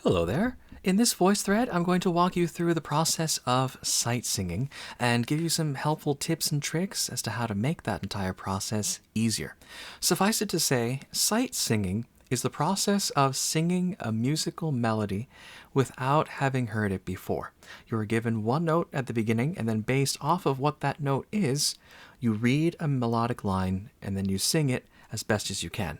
Hello there. In this voice thread, I'm going to walk you through the process of sight singing and give you some helpful tips and tricks as to how to make that entire process easier. Suffice it to say, sight singing is the process of singing a musical melody without having heard it before. You are given one note at the beginning, and then based off of what that note is, you read a melodic line and then you sing it as best as you can.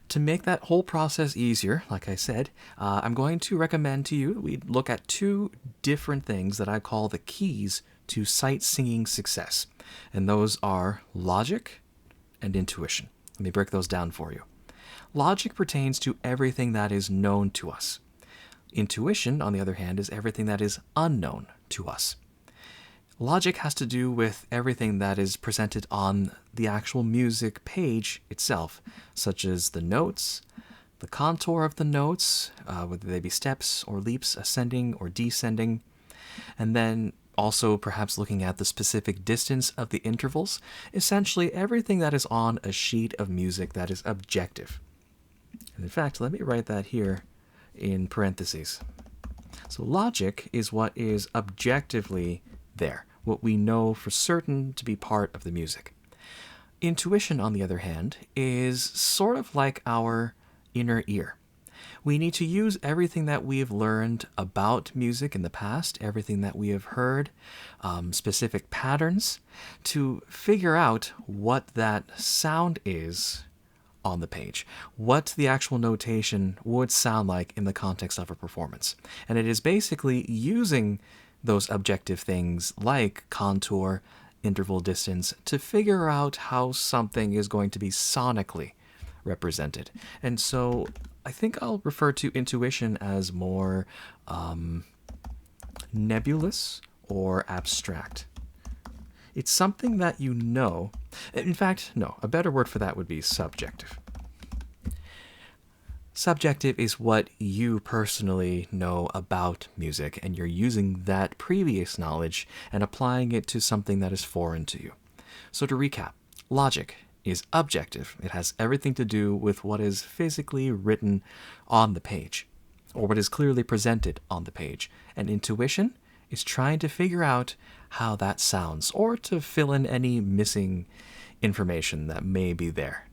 To make that whole process easier, like I said, I'm going to recommend to you we look at two different things that I call the keys to sight singing success. And those are logic and intuition. Let me break those down for you. Logic pertains to everything that is known to us. Intuition, on the other hand, is everything that is unknown to us. Logic has to do with everything that is presented on the actual music page itself, such as the notes, the contour of the notes, whether they be steps or leaps, ascending or descending, and then also perhaps looking at the specific distance of the intervals, essentially everything that is on a sheet of music that is objective. And in fact, let me write that here in parentheses. So logic is what is objectively there, what we know for certain to be part of the music. Intuition, on the other hand, is sort of like our inner ear. We need to use everything that we have learned about music in the past, everything that we have heard, specific patterns, to figure out what that sound is on the page, what the actual notation would sound like in the context of a performance. And it is basically using those objective things like contour, interval distance, to figure out how something is going to be sonically represented. And so I think I'll refer to intuition as more nebulous or abstract. It's something that you know. In fact, no, a better word for that would be subjective. Subjective is what you personally know about music, and you're using that previous knowledge and applying it to something that is foreign to you. So to recap, logic is objective. It has everything to do with what is physically written on the page, or what is clearly presented on the page. And intuition is trying to figure out how that sounds, or to fill in any missing information that may be there.